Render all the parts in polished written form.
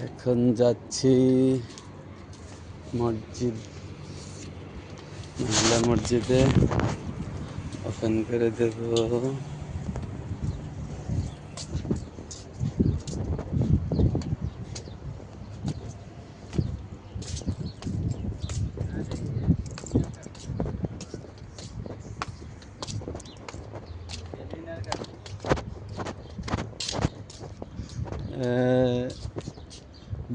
এখন যাচ্ছি মসজিদ, মহিলা মসজিদে ওপেন করে দেব।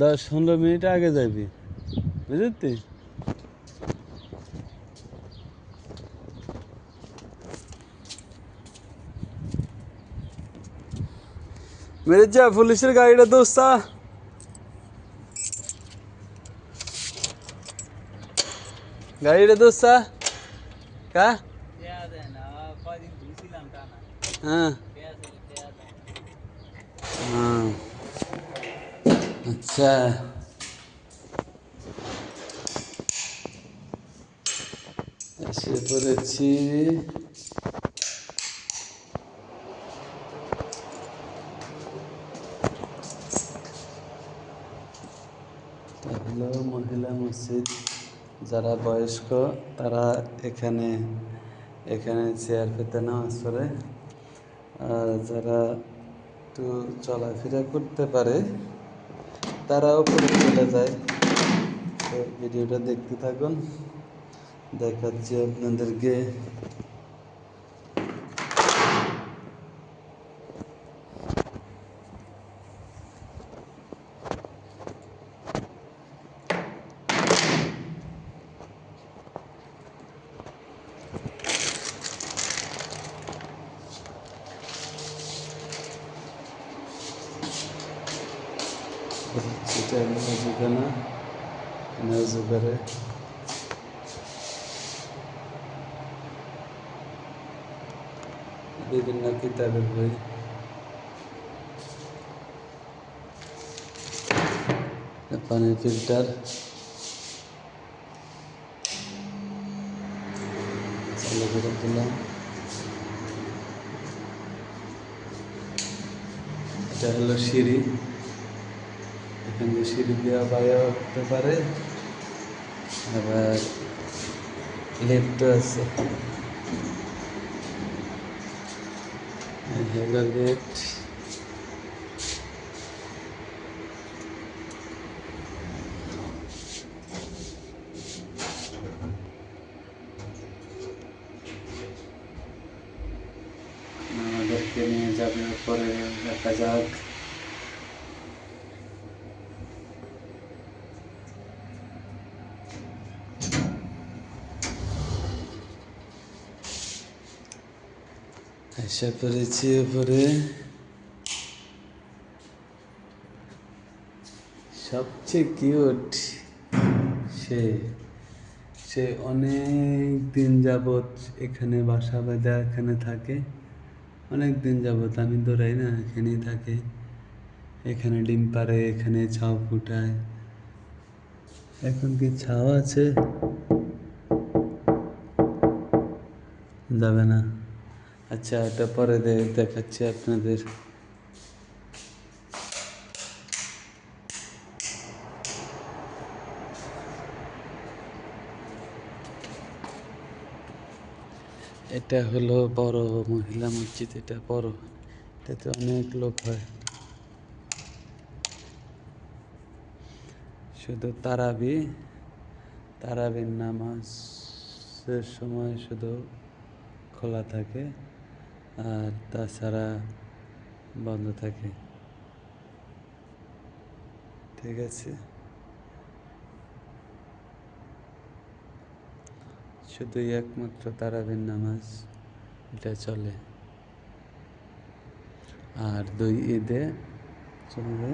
10-15 মিনিট আগে যাবি, বুঝলি? মির্জা পুলিশের গাড়িটা দোস্তা, গাড়িটা দোস্তা কা হ্যাঁ হ্যাঁ আচ্ছা। এসে পড়েছি। হলো মহিলা মসজিদ। যারা বয়স্ক তারা এখানে চেয়ার পেতে নামাজ পড়ে, আর যারা একটু চলাফেরা করতে পারে তারাও উপরে চলে যায়। তো ভিডিওটা দেখতে থাকুন, দেখাচ্ছি আপনাদেরকে। সেটা নজুখানা নজু করে বিভিন্ন কিতাবের বই, পানির ফিল্টার, চালু করে দিলাম। এটা হলো সিঁড়ি, এখানে সিঁড়ি দেওয়া বাইরে উঠতে পারে, আবার লিফটও আছে। হলো লিফট। আমাদেরকে নিয়ে যাবে উপরে, দেখা যাক। এসে পড়েছি উপরে। সবচেয়ে কিউট সে অনেক দিন যাবৎ এখানে বাসা বাঁধা এখানে থাকে, অনেক দিন যাবৎ। আমি দৌড়াই না, এখানেই থাকে। এখানে ডিম পাড়ে, এখানে ছাও ফুটায়। এখন কি ছাও আছে? যাবে না। আচ্ছা, এটা পরে দেখাচ্ছি আপনাদের। এটা হলো বড় মহিলা মসজিদ, এটা বড়, এটাতে অনেক লোক হয়। শুধু তারাবির নামাজের সময় শুধু খোলা থাকে, আর তাছাড়া বন্ধ থাকে। ঠিক আছে, শুধুই একমাত্র তারাবির নামাজ এটা চলে, আর 2 ঈদে চলবে।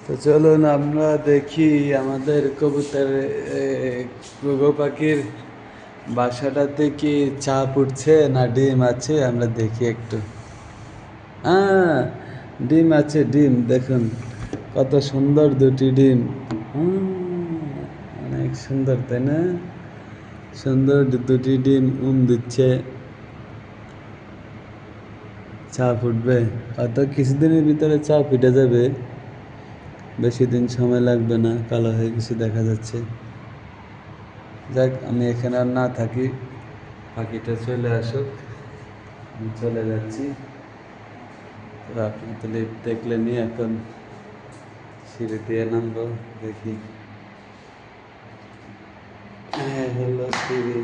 তো চলুন আমরা দেখি আমাদের ঘুঘু পাখির বাসাটাতে কি চাপ উঠছে না ডিম আছে, আমরা দেখি একটু। হ্যাঁ, ডিম আছে, ডিম দেখুন কত সুন্দর দুটি ডিম। অনেক সুন্দর তাই না? সুন্দর দুটি ডিম দিচ্ছে। চা ফুটবে, হয়তো কিছুদিনের ভিতরে চা ফুটে যাবে, বেশি দিন সময় লাগবে না, কালো হয়ে কিছু দেখা যাচ্ছে। যাক, আমি এখানে আর না থাকি, পাখিটা চলে আসুক, আমি চলে যাচ্ছি। তো আপনি তো লিফট দেখলেনি, এখন সিঁড়ি দিয়ে নামবো, দেখি। হ্যাঁ, হলো সিঁড়ি।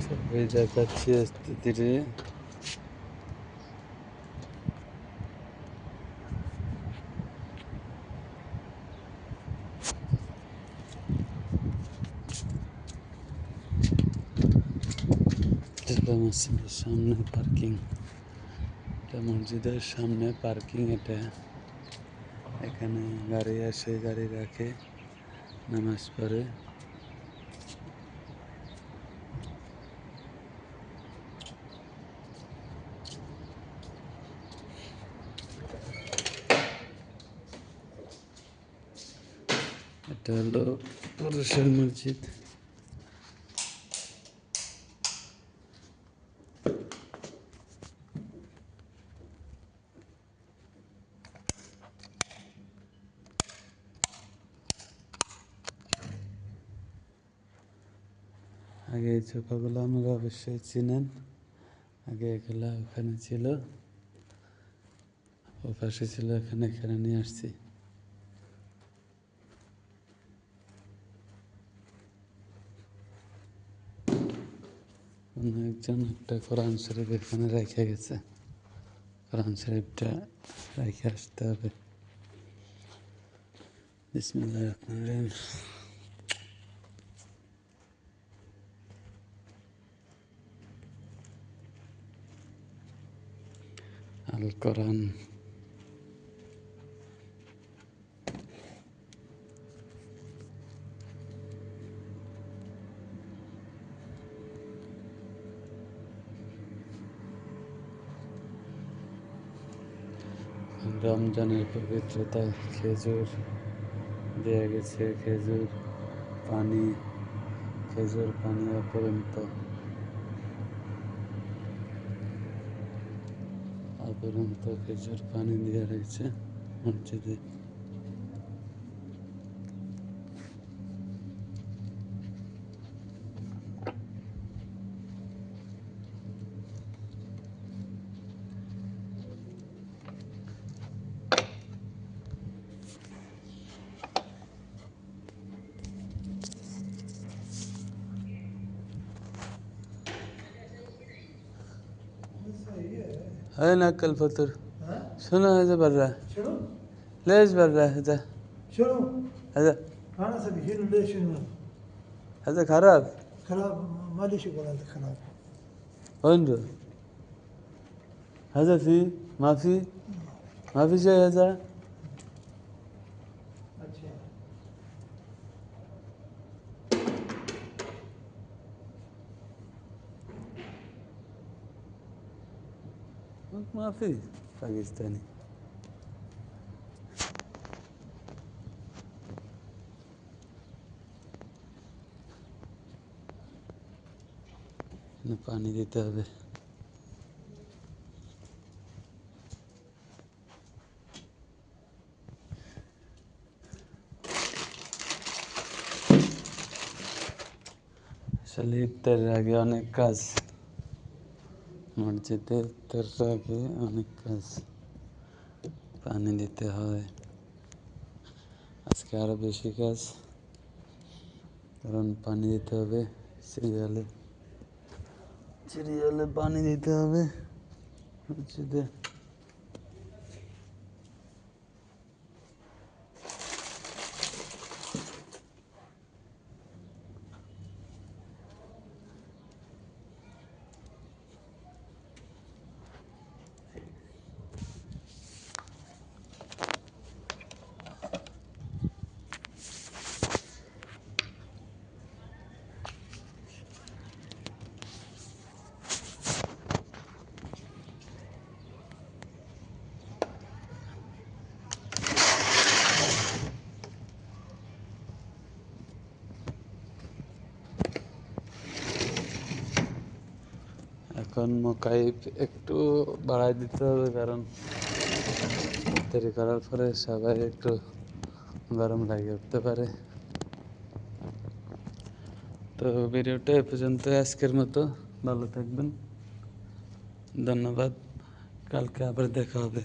ছবি দেখাচ্ছি আস্তে ধীরে। মসজিদের সামনে পার্কিং, এটা মসজিদের সামনে পার্কিং। এটা এখানে গাড়ি আসে, গাড়ি রাখে, নামাজ পড়ে। এটা হলো পুরুষের মসজিদ। আগে এই চোখাগুলো আপনারা অবশ্যই চিনেন, আগে এগুলা ওখানে ছিল, ও পাশে ছিল, এখানে এখানে নিয়ে আসছি। অন্য একজন একটা কোরআন শরীফ এখানে রেখে গেছে, কোরআন শরীফটা রেখে আসতে হবে। বিসমিল্লাহির রহমানির রহিম। আল কোরআন। রমজানের পবিত্রতা, খেজুর দেয়া গেছে, খেজুর পানি, খেজুর পানি অপরন্ত খেজুর পানি দেওয়া রয়েছে মসজিদে। أين أكل فطر؟ شنو هذا برا؟ شنو؟ ليش برا هذا؟ شنو؟ هذا انا اسوي شنو ليش شنو؟ هذا خراب. خراب ما لي شغل هذا خراب. وين له؟ هذا في؟ ما في؟ ما في شيء هذا؟ अच्छा ما في باكستاني. পানি দিতে হবে। আসলে ইফতারের আগে অনেক কাজ, মসজিদে ইফতারের আগে অনেক কাজ, পানি দিতে হয়। আজকে আরো বেশি কাজ, কারণ পানি দিতে হবে, সিরিয়ালে পানি দিতে হবে হচ্ছে যে এখন মোকাইফ একটু বাড়াই দিতে হবে, কারণ দেরি করার পরে সবাই একটু গরম লাগে উঠতে পারে। তো ভিডিওটা এ পর্যন্ত আজকের মতো, ভালো থাকবেন, ধন্যবাদ, কালকে আবার দেখা হবে।